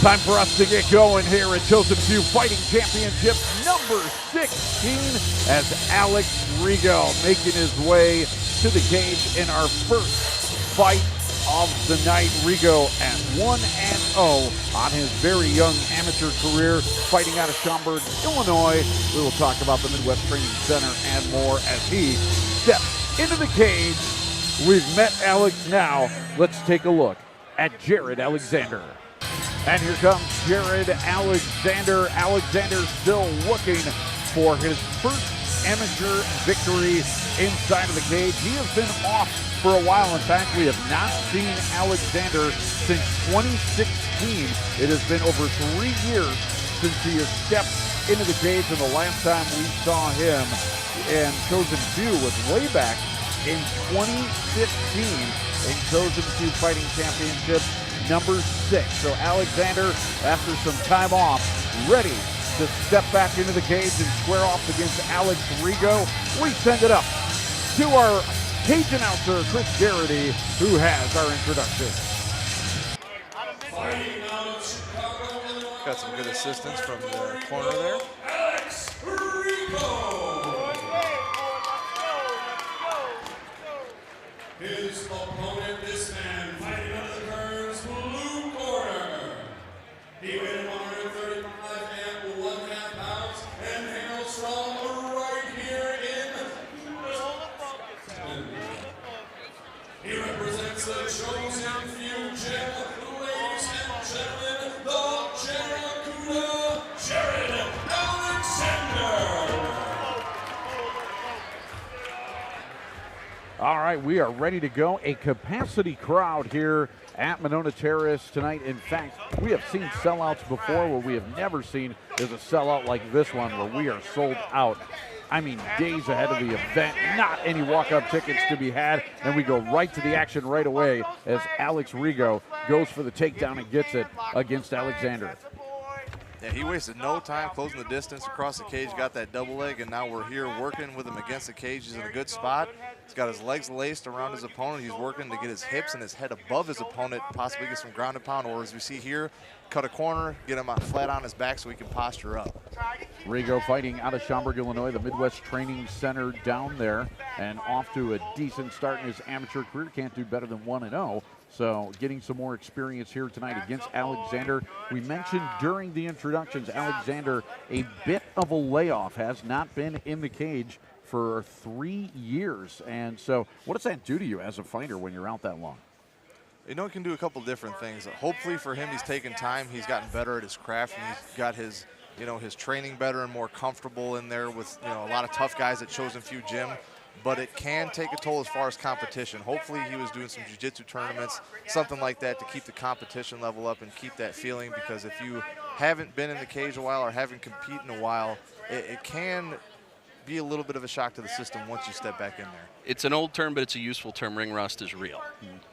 Time for us to get going here at Chosen Few Fighting Championship number 16 as Alex Rego making his way to the cage in our first fight of the night. Rego at 1-0 on his very young amateur career, fighting out of Schaumburg, Illinois. We will talk about the Midwest Training Center and more as he steps into the cage. We've met Alex now. Let's take a look at Jared Alexander. And here comes Jared Alexander. Alexander still looking for his first amateur victory inside of the cage. He has been off for a while. In fact, we have not seen Alexander since 2016. It has been over 3 years since he has stepped into the cage, and the last time we saw him in Chosen Few was way back in 2015 in Chosen Few Fighting Championship number 6. So Alexander, after some time off, ready to step back into the cage and square off against Alex Rego. We send it up to our cage announcer, Chris Garrity, who has our introduction. Got some good assistance from the corner there. Alex Rego. His opponent, this man, fighting under the curves, blue corner. He weighed 135 and 1/2 pounds and hails from right here in He represents the Chosen Few Gym. Ladies and gentlemen, the Jericho Jared Alexander. All right, we are ready to go. A capacity crowd here at Monona Terrace tonight. In fact, we have seen sellouts before. What we have never seen is a sellout like this one where we are sold out. I mean, days ahead of the event, not any walk-up tickets to be had, and we go right to the action right away as Alex Rego goes for the takedown and gets it against Alexander. Yeah, he wasted no time closing the distance across the cage, got that double leg, and now we're here working with him against the cage. He's in a good spot. He's got his legs laced around his opponent. He's working to get his hips and his head above his opponent, possibly get some ground and pound, or as we see here, cut a corner, get him flat on his back so he can posture up. Rego fighting out of Schaumburg, Illinois, the Midwest Training Center down there, and off to a decent start in his amateur career. Can't do better than 1-0. So getting some more experience here tonight against Alexander. We mentioned during the introductions, Alexander, a bit of a layoff, has not been in the cage for 3 years. And so what does that do to you as a fighter when you're out that long? You know, it can do a couple different things. Hopefully for him, he's taken time. He's gotten better at his craft, and he's got his, his training better and more comfortable in there with, a lot of tough guys at Chosen Few Gym. But it can take a toll as far as competition. Hopefully he was doing some jiu-jitsu tournaments, something like that, to keep the competition level up and keep that feeling, because if you haven't been in the cage a while or haven't competed in a while, it can be a little bit of a shock to the system once you step back in there. It's an old term, but it's a useful term. Ring rust is real.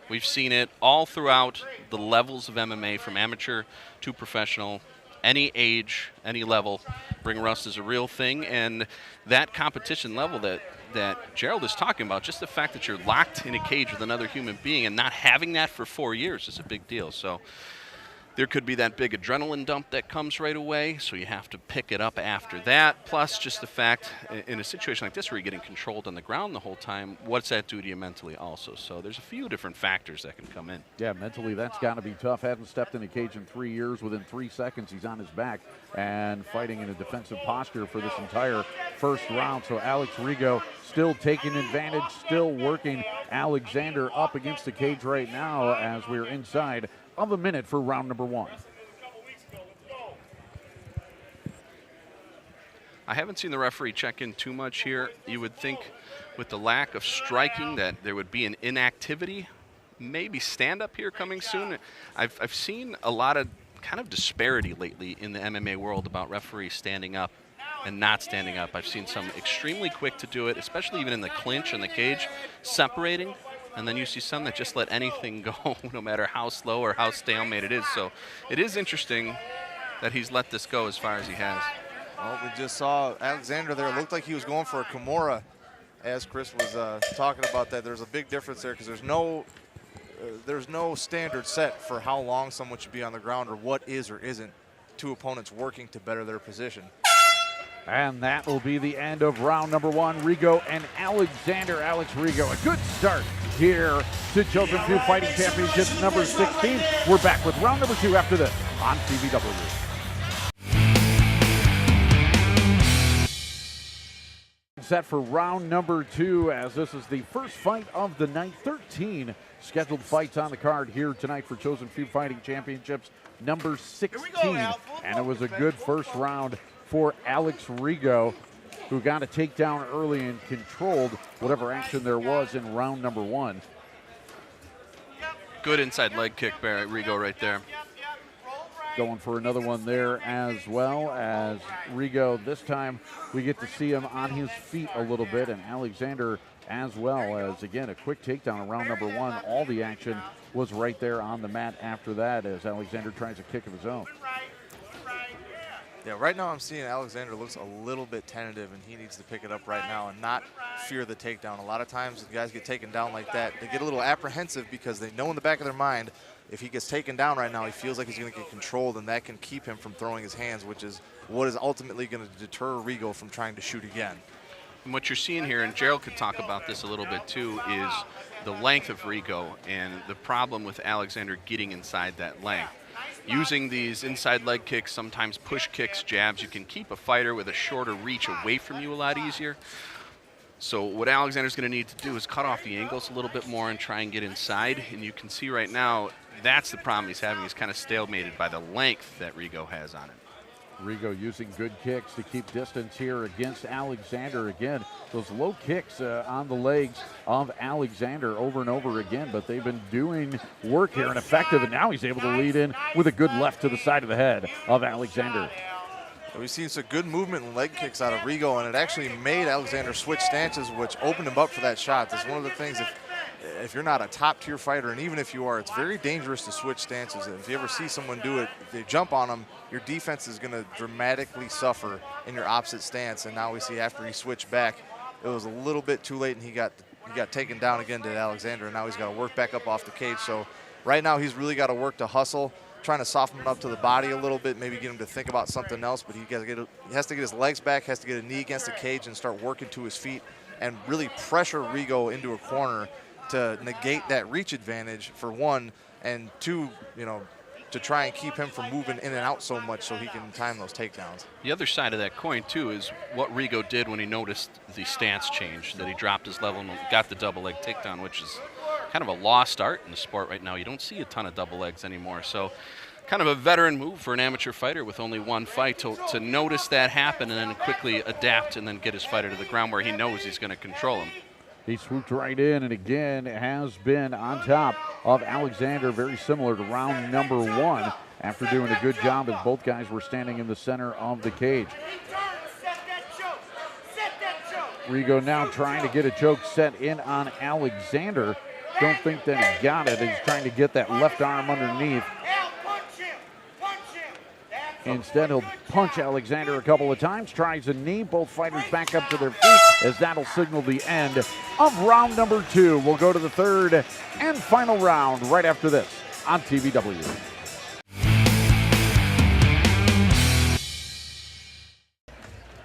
We've seen it all throughout the levels of MMA, from amateur to professional. Any age, any level, ring rust is a real thing, and that competition level that Gerald is talking about, just the fact that you're locked in a cage with another human being and not having that for 4 years is a big deal. So there could be that big adrenaline dump that comes right away, so you have to pick it up after that. Plus, just the fact, in a situation like this where you're getting controlled on the ground the whole time, what's that do to you mentally also? So there's a few different factors that can come in. Yeah, mentally that's got to be tough. Hasn't stepped in the cage in 3 years. Within 3 seconds, he's on his back and fighting in a defensive posture for this entire first round. So Alex Rego still taking advantage, still working Alexander up against the cage right now as we're inside of a minute for round number 1. I haven't seen the referee check in too much here. You would think with the lack of striking that there would be an inactivity, maybe stand-up here coming soon. I've seen a lot of kind of disparity lately in the MMA world about referees standing up and not standing up. I've seen some extremely quick to do it, especially even in the clinch and the cage, separating. And then you see some that just let anything go, no matter how slow or how stalemate it is. So it is interesting that he's let this go as far as he has. Well, we just saw Alexander there. It looked like he was going for a Kimura, as Chris was talking about that. There's a big difference there because there's no there's no standard set for how long someone should be on the ground or what is or isn't two opponents working to better their position. And that will be the end of round number 1. Rego and Alexander. Alex Rego, a good start here to Children's View Fighting Championships number 16. We're back with round number 2 after this on TVW. Set for round number 2, as this is the first fight of the night. 13 scheduled fights on the card here tonight for Chosen Few Fighting Championships number 16. And it was a good first round for Alex Rego, who got a takedown early and controlled whatever action there was in round number 1. Good inside leg kick by Rego right there. Going for another one there as well, as Rego, this time we get to see him on his feet a little bit, and Alexander as well, as again a quick takedown around number 1. All the action was right there on the mat after that, as Alexander tries a kick of his own. Yeah, right now I'm seeing Alexander looks a little bit tentative, and he needs to pick it up right now and not fear the takedown. A lot of times the guys get taken down like that, they get a little apprehensive because they know in the back of their mind if he gets taken down right now, he feels like he's going to get controlled, and that can keep him from throwing his hands, which is what is ultimately going to deter Rego from trying to shoot again. And what you're seeing here, and Gerald could talk about this a little bit too, is the length of Rego and the problem with Alexander getting inside that length. Using these inside leg kicks, sometimes push kicks, jabs, you can keep a fighter with a shorter reach away from you a lot easier. So what Alexander's going to need to do is cut off the angles a little bit more and try and get inside. And you can see right now, that's the problem he's having. He's kind of stalemated by the length that Rego has on it. Rego using good kicks to keep distance here against Alexander. Again, those low kicks on the legs of Alexander over and over again, but they've been doing work here and effective, and now he's able to lead in with a good left to the side of the head of Alexander. We've seen some good movement and leg kicks out of Rego, and it actually made Alexander switch stances, which opened him up for that shot. That's one of the things, if you're not a top-tier fighter, and even if you are, it's very dangerous to switch stances. If you ever see someone do it, if they jump on them, your defense is going to dramatically suffer in your opposite stance. And now we see after he switched back, it was a little bit too late, and he got taken down again to Alexander, and now he's got to work back up off the cage. So right now he's really got to work to hustle, trying to soften him up to the body a little bit, maybe get him to think about something else, but he has to get his legs back, has to get a knee against the cage and start working to his feet and really pressure Rego into a corner to negate that reach advantage, for one, and two, to try and keep him from moving in and out so much so he can time those takedowns. The other side of that coin, too, is what Rego did when he noticed the stance change, that he dropped his level and got the double leg takedown, which is kind of a lost art in the sport right now. You don't see a ton of double legs anymore. So kind of a veteran move for an amateur fighter with only one fight to notice that happen and then quickly adapt and then get his fighter to the ground where he knows he's going to control him. He swooped right in and again has been on top of Alexander, very similar to round number 1, after doing a good job as both guys were standing in the center of the cage. Rego now trying to get a choke set in on Alexander. Don't think that he got it. He's trying to get that left arm underneath. Instead, he'll punch Alexander a couple of times, tries a knee. Both fighters back up to their feet, as that'll signal the end of round number 2. We'll go to the third and final round right after this on TVW.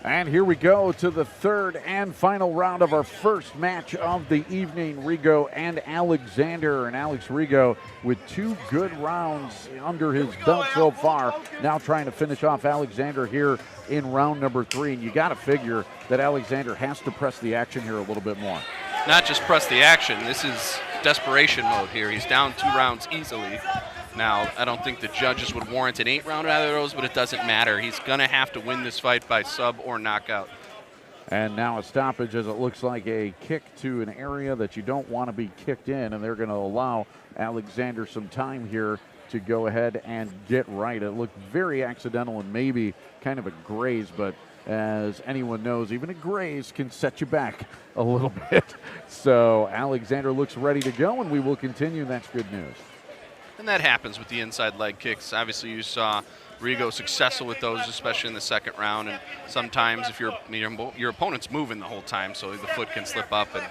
And here we go to the third and final round of our first match of the evening. Rego and Alexander. And Alex Rego with 2 good rounds under his belt so far. Now trying to finish off Alexander here in round number 3. And you got to figure that Alexander has to press the action here a little bit more. Not just press the action. This is desperation mode here. He's down 2 rounds easily. Now, I don't think the judges would warrant an 8-round out of those, but it doesn't matter. He's going to have to win this fight by sub or knockout. And now a stoppage, as it looks like a kick to an area that you don't want to be kicked in, and they're going to allow Alexander some time here to go ahead and get right. It looked very accidental and maybe kind of a graze, but as anyone knows, even a graze can set you back a little bit. So Alexander looks ready to go, and we will continue. That's good news. And that happens with the inside leg kicks. Obviously, you saw Rego successful with those, especially in the second round. And sometimes if your opponent's moving the whole time, so the foot can slip up. And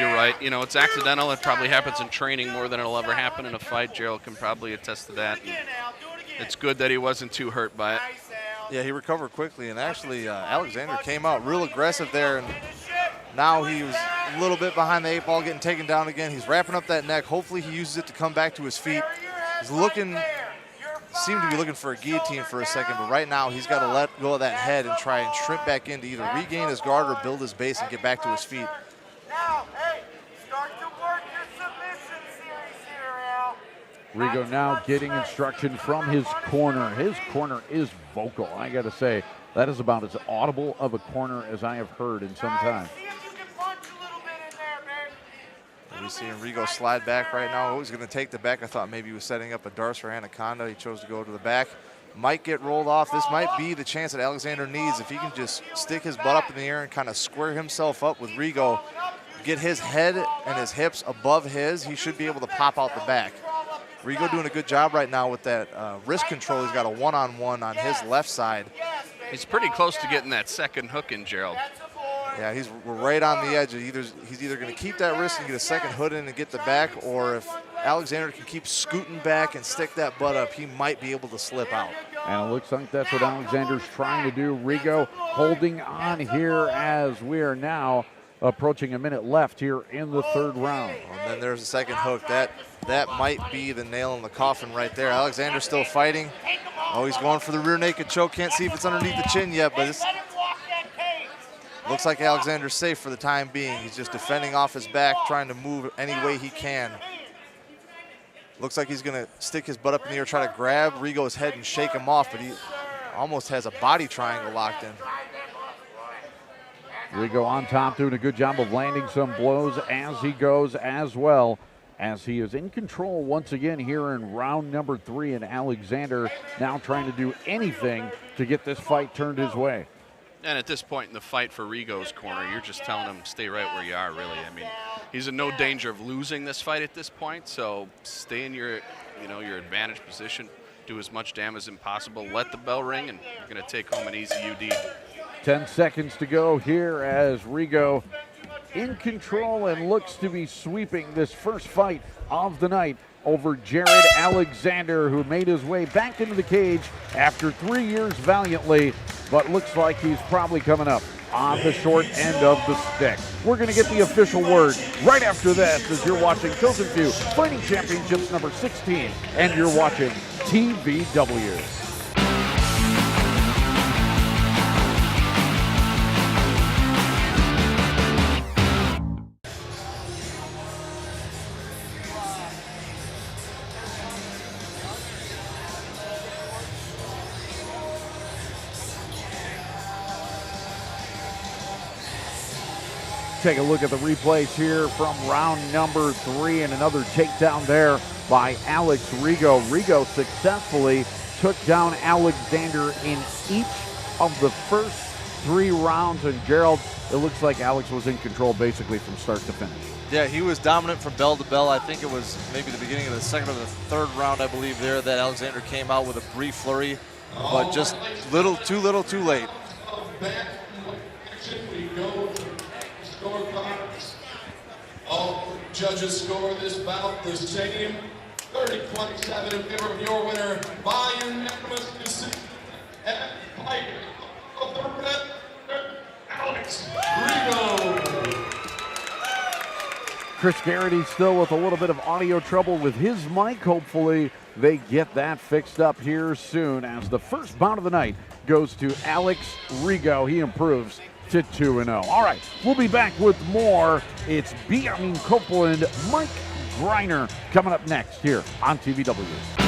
You're right. You know, it's accidental. It probably happens in training more than it'll ever happen in a fight. Gerald can probably attest to that. And it's good that he wasn't too hurt by it. Yeah, he recovered quickly, and actually Alexander came out real aggressive there, and now he was a little bit behind the 8 ball, getting taken down again. He's wrapping up that neck. Hopefully he uses it to come back to his feet. He's seemed to be looking for a guillotine for a second, but right now he's got to let go of that head and try and shrimp back in to either regain his guard or build his base and get back to his feet. Now, hey, start to work your submission series here, Al. Rego now getting instruction from his corner. His corner is vocal, I got to say. That is about as audible of a corner as I have heard in some time. See if you can punch a little bit in there, babe. We're seeing Rego slide back right now. He's going to take the back. I thought maybe he was setting up a Darce or Anaconda. He chose to go to the back. Might get rolled off. This might be the chance that Alexander needs. If he can just stick his butt up in the air and kind of square himself up with Rego, get his head and his hips above his, he should be able to pop out the back. Rego doing a good job right now with that wrist control. He's got a one-on-one on his left side. He's pretty close to getting that second hook in, Gerald. Yeah, we're right on the edge. He's either going to keep that wrist and get a second hook in and get the back, or if Alexander can keep scooting back and stick that butt up, he might be able to slip out. And it looks like that's what Alexander's trying to do. Rego holding on here as we are now approaching a minute left here in the third round. And then there's a second hook. That might be the nail in the coffin right there. Alexander's still fighting. Oh, he's going for the rear naked choke. Can't see if it's underneath the chin yet, but it's looks like Alexander's safe for the time being. He's just defending off his back, trying to move any way he can. Looks like he's going to stick his butt up in the air, try to grab Rego's head and shake him off, but he almost has a body triangle locked in. Rego on top doing a good job of landing some blows as he goes as well, as he is in control once again here in round number 3, and Alexander now trying to do anything to get this fight turned his way. And at this point in the fight for Rego's corner, you're just telling him stay right where you are, really. I mean, he's in no danger of losing this fight at this point, so stay in your advantage position, do as much damage as possible, let the bell ring, and you're going to take home an easy UD. 10 seconds to go here as Rego in control and looks to be sweeping this first fight of the night over Jared Alexander, who made his way back into the cage after 3 years valiantly, but looks like he's probably coming up on the short end of the stick. We're going to get the official word right after this as you're watching Chosen Few Fighting Championships number 16, and you're watching TVW. Take a look at the replays here from round number 3, and another takedown there by Alex Rego. Rego successfully took down Alexander in each of the first 3 rounds. And Gerald, it looks like Alex was in control basically from start to finish. Yeah, he was dominant from bell to bell. I think it was maybe the beginning of the second or the third round, I believe, there that Alexander came out with a brief flurry, but just little too late. All judges score this bout the stadium 30-27 in favor of your winner by unanimous decision and fight of the red, Alex Rego. Chris Garrity still with a little bit of audio trouble with his mic. Hopefully they get that fixed up here soon, as the first bout of the night goes to Alex Rego. He improves to 2-0. All right, we'll be back with more. It's Benjamin Copeland, Mike Greiner coming up next here on TVW.